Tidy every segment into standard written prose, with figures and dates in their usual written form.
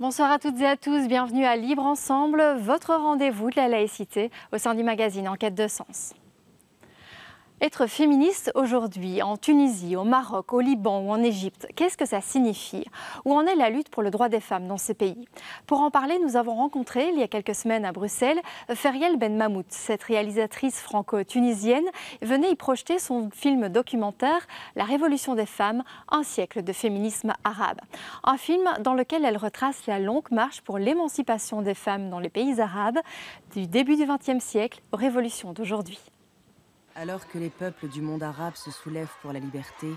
Bonsoir à toutes et à tous, bienvenue à Libre Ensemble, votre rendez-vous de la laïcité au sein du magazine En Quête de Sens. Être féministe aujourd'hui, en Tunisie, au Maroc, au Liban ou en Égypte, qu'est-ce que ça signifie? Où en est la lutte pour le droit des femmes dans ces pays? Pour en parler, nous avons rencontré, il y a quelques semaines à Bruxelles, Feriel Ben Mahmoud. Cette réalisatrice franco-tunisienne venait y projeter son film documentaire « La révolution des femmes, un siècle de féminisme arabe ». Un film dans lequel elle retrace la longue marche pour l'émancipation des femmes dans les pays arabes, du début du XXe siècle aux révolutions d'aujourd'hui. Alors que les peuples du monde arabe se soulèvent pour la liberté,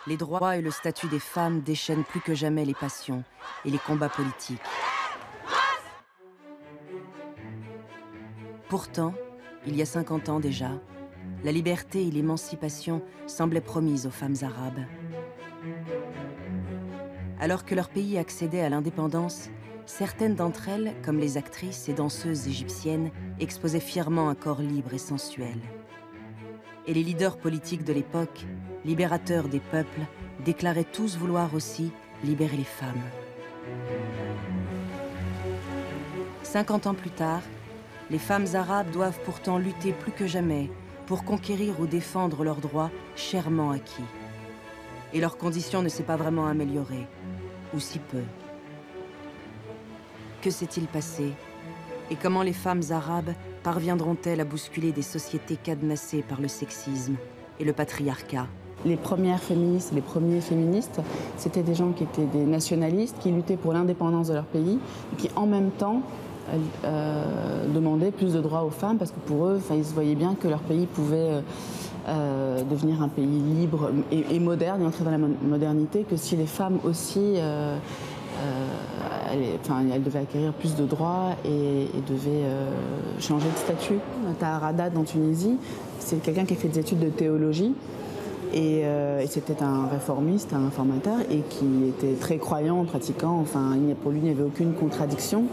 les droits et le statut des femmes déchaînent plus que jamais les passions et les combats politiques. Pourtant, il y a 50 ans déjà, la liberté et l'émancipation semblaient promises aux femmes arabes. Alors que leur pays accédait à l'indépendance, certaines d'entre elles, comme les actrices et danseuses égyptiennes, exposaient fièrement un corps libre et sensuel. Et les leaders politiques de l'époque, libérateurs des peuples, déclaraient tous vouloir aussi libérer les femmes. 50 ans plus tard, les femmes arabes doivent pourtant lutter plus que jamais pour conquérir ou défendre leurs droits chèrement acquis. Et leur condition ne s'est pas vraiment améliorée, ou si peu. Que s'est-il passé? Et comment les femmes arabes parviendront-elles à bousculer des sociétés cadenassées par le sexisme et le patriarcat? Les premières féministes, les premiers féministes, c'était des gens qui étaient des nationalistes, qui luttaient pour l'indépendance de leur pays, et qui en même temps demandaient plus de droits aux femmes, parce que pour eux, ils se voyaient bien que leur pays pouvait devenir un pays libre et moderne, et entrer dans la modernité, que si les femmes aussi... elle devait acquérir plus de droits et devait changer de statut. Tahar Haddad en Tunisie, c'est quelqu'un qui a fait des études de théologie et c'était un réformiste, un réformateur et qui était très croyant, pratiquant. Pour lui, il n'y avait aucune contradiction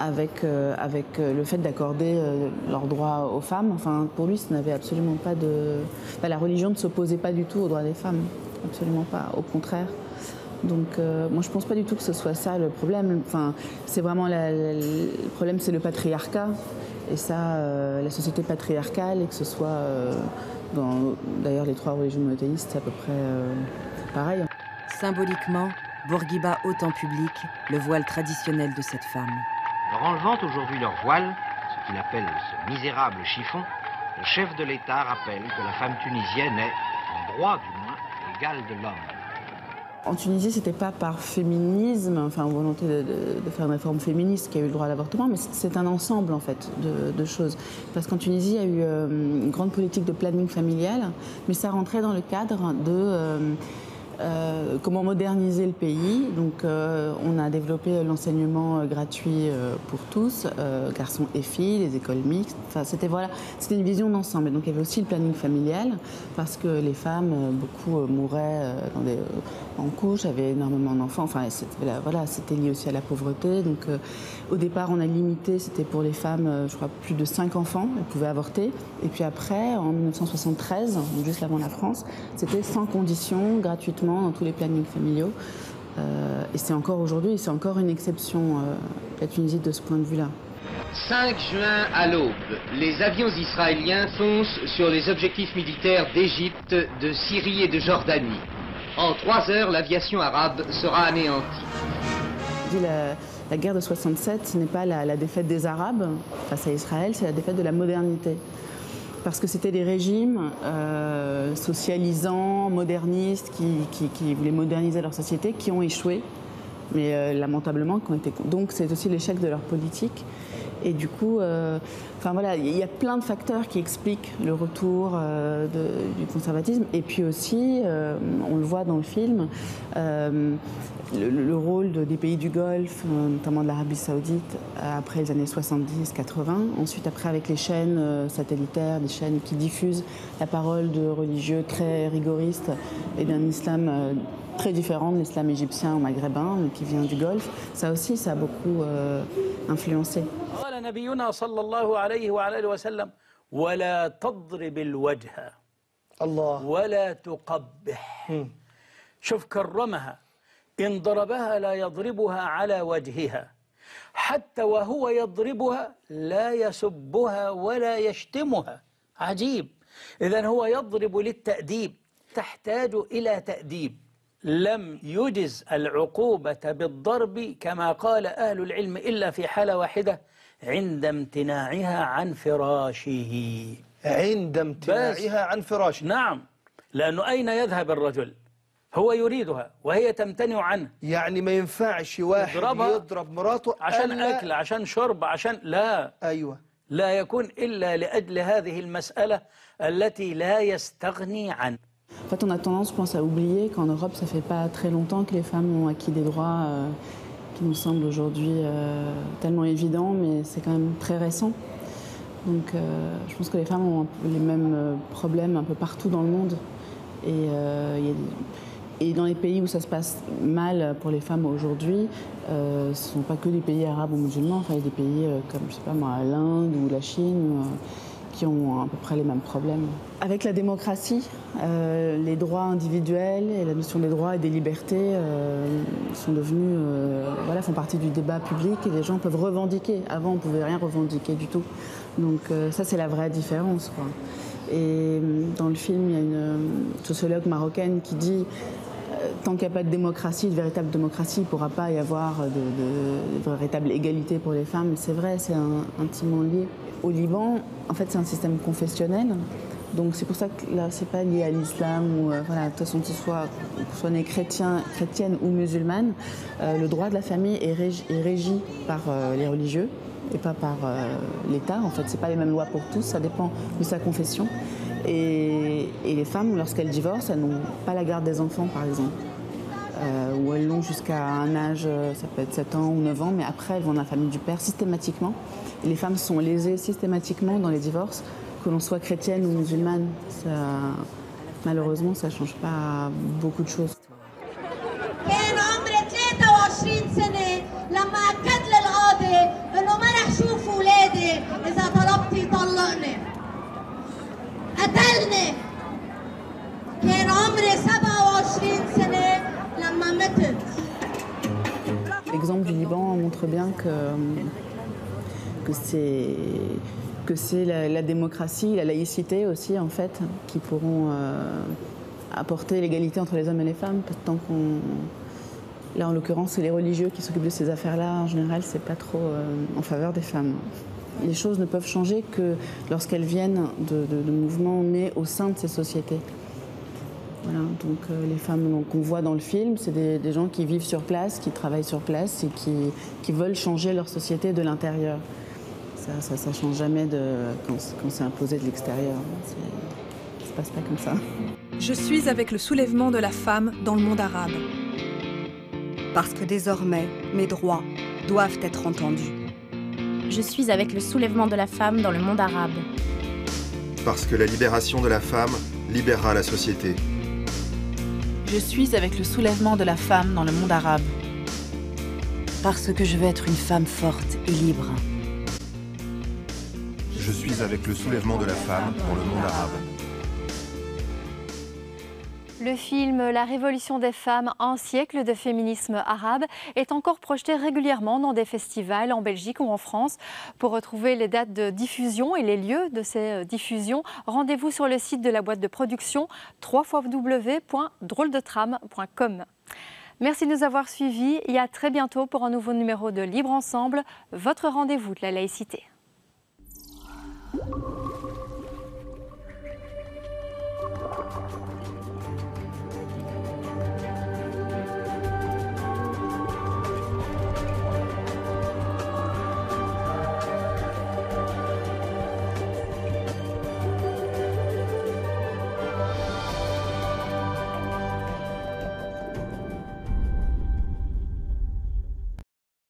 avec le fait d'accorder leurs droits aux femmes. Pour lui, ça n'avait absolument pas de... la religion ne s'opposait pas du tout aux droits des femmes, absolument pas, au contraire. Donc, moi, je ne pense pas du tout que ce soit ça le problème. C'est vraiment le problème, c'est le patriarcat. Et ça, la société patriarcale, et que ce soit dans d'ailleurs les 3 religions monothéistes, c'est à peu près pareil. Symboliquement, Bourguiba ôte en public le voile traditionnel de cette femme. En enlevant aujourd'hui leur voile, ce qu'il appelle ce misérable chiffon, le chef de l'État rappelle que la femme tunisienne est, en droit du moins, égale de l'homme. En Tunisie, c'était pas par féminisme, volonté de faire une réforme féministe qui a eu le droit à l'avortement, mais c'est un ensemble en fait de choses. Parce qu'en Tunisie, il y a eu une grande politique de planning familial, mais ça rentrait dans le cadre de comment moderniser le pays. Donc, on a développé l'enseignement gratuit pour tous, garçons et filles, les écoles mixtes. C'était une vision d'ensemble. Et donc, il y avait aussi le planning familial, parce que les femmes, beaucoup mouraient en couche, avaient énormément d'enfants. C'était lié aussi à la pauvreté. Donc, au départ, on a limité, c'était pour les femmes, je crois, plus de 5 enfants, elles pouvaient avorter. Et puis après, en 1973, juste avant la France, c'était sans condition, gratuitement, dans tous les plannings familiaux. Et c'est encore aujourd'hui, c'est encore une exception, la Tunisie, de ce point de vue-là. 5 juin à l'aube, les avions israéliens foncent sur les objectifs militaires d'Égypte, de Syrie et de Jordanie. En 3 heures, l'aviation arabe sera anéantie. La guerre de 67, ce n'est pas la défaite des Arabes face à Israël, c'est la défaite de la modernité. Parce que c'était des régimes socialisants, modernistes, qui voulaient moderniser leur société, qui ont échoué Mais lamentablement, donc c'est aussi l'échec de leur politique. Et du coup, enfin voilà, il y a plein de facteurs qui expliquent le retour du conservatisme. Et puis aussi, on le voit dans le film, le rôle des pays du Golfe, notamment de l'Arabie Saoudite, après les années 70-80. Ensuite, après, avec les chaînes satellitaires, des chaînes qui diffusent la parole de religieux très rigoristes et d'un islam très différent de l'islam égyptien ou maghrébin, qui vient du Golfe. Ça aussi, ça a beaucoup influencé. قال نبينا صلى الله عليه وعلى وسلم ولا تضرب الوجه الله ولا تقبح شوف كرمها إن ضربها لا يضربها على وجهها حتى وهو يضربها لا يسبها ولا يشتمها عجيب إذن هو يضرب للتأديب تحتاج إلى تأديب لم يجز العقوبة بالضرب كما قال أهل العلم إلا في حالة واحدة عند امتناعها عن فراشه عند امتناعها عن فراشه نعم لأنه أين يذهب الرجل هو يريدها وهي تمتنع عنه يعني ما ينفعش واحد يضرب مراته عشان أكل عشان شرب عشان لا أيوة لا يكون إلا لأجل هذه المسألة التي لا يستغني عنه. En fait, on a tendance, je pense, à oublier qu'en Europe, ça fait pas très longtemps que les femmes ont acquis des droits qui nous semblent aujourd'hui tellement évidents, mais c'est quand même très récent. Donc, je pense que les femmes ont les mêmes problèmes un peu partout dans le monde. Et dans les pays où ça se passe mal pour les femmes aujourd'hui, ce ne sont pas que des pays arabes ou musulmans, enfin, il y a des pays comme, je sais pas moi, l'Inde ou la Chine, qui ont à peu près les mêmes problèmes. Avec la démocratie, les droits individuels et la notion des droits et des libertés sont devenus, voilà, font partie du débat public et les gens peuvent revendiquer. Avant, on ne pouvait rien revendiquer du tout. Donc ça, c'est la vraie différence, quoi. Et dans le film, il y a une sociologue marocaine qui dit tant qu'il n'y a pas de démocratie, de véritable démocratie, il ne pourra pas y avoir de véritable égalité pour les femmes. C'est vrai, c'est intimement lié. Au Liban, en fait, c'est un système confessionnel. Donc c'est pour ça que là, c'est pas lié à l'islam ou voilà, de toute façon, qu'on soit né chrétienne ou musulmane, le droit de la famille est régi par les religieux et pas par l'État. En fait, c'est pas les mêmes lois pour tous, ça dépend de sa confession. Et les femmes, lorsqu'elles divorcent, elles n'ont pas la garde des enfants, par exemple. Ou elles l'ont jusqu'à un âge, ça peut être 7 ans ou 9 ans, mais après, elles vont dans la famille du père systématiquement. Et les femmes sont lésées systématiquement dans les divorces, que l'on soit chrétienne ou musulmane. Malheureusement, ça ne change pas beaucoup de choses. L'exemple du Liban montre bien que c'est la démocratie, la laïcité aussi, en fait, qui pourront apporter l'égalité entre les hommes et les femmes. Tant qu'on... Là, en l'occurrence, c'est les religieux qui s'occupent de ces affaires-là. En général, c'est pas trop en faveur des femmes. Les choses ne peuvent changer que lorsqu'elles viennent de mouvements nés au sein de ces sociétés. Voilà, donc les femmes qu'on voit dans le film, c'est des gens qui vivent sur place, qui travaillent sur place et qui veulent changer leur société de l'intérieur. Ça ne change jamais quand c'est imposé de l'extérieur. Ça ne se passe pas comme ça. Je suis avec le soulèvement de la femme dans le monde arabe. Parce que désormais, mes droits doivent être entendus. Je suis avec le soulèvement de la femme dans le monde arabe. Parce que la libération de la femme libérera la société. Je suis avec le soulèvement de la femme dans le monde arabe. Parce que je veux être une femme forte et libre. Je suis avec le soulèvement de la femme dans le monde arabe. Le film La Révolution des femmes, un siècle de féminisme arabe est encore projeté régulièrement dans des festivals en Belgique ou en France. Pour retrouver les dates de diffusion et les lieux de ces diffusions, rendez-vous sur le site de la boîte de production www.drôledetram.com. Merci de nous avoir suivis et à très bientôt pour un nouveau numéro de Libre Ensemble, votre rendez-vous de la laïcité.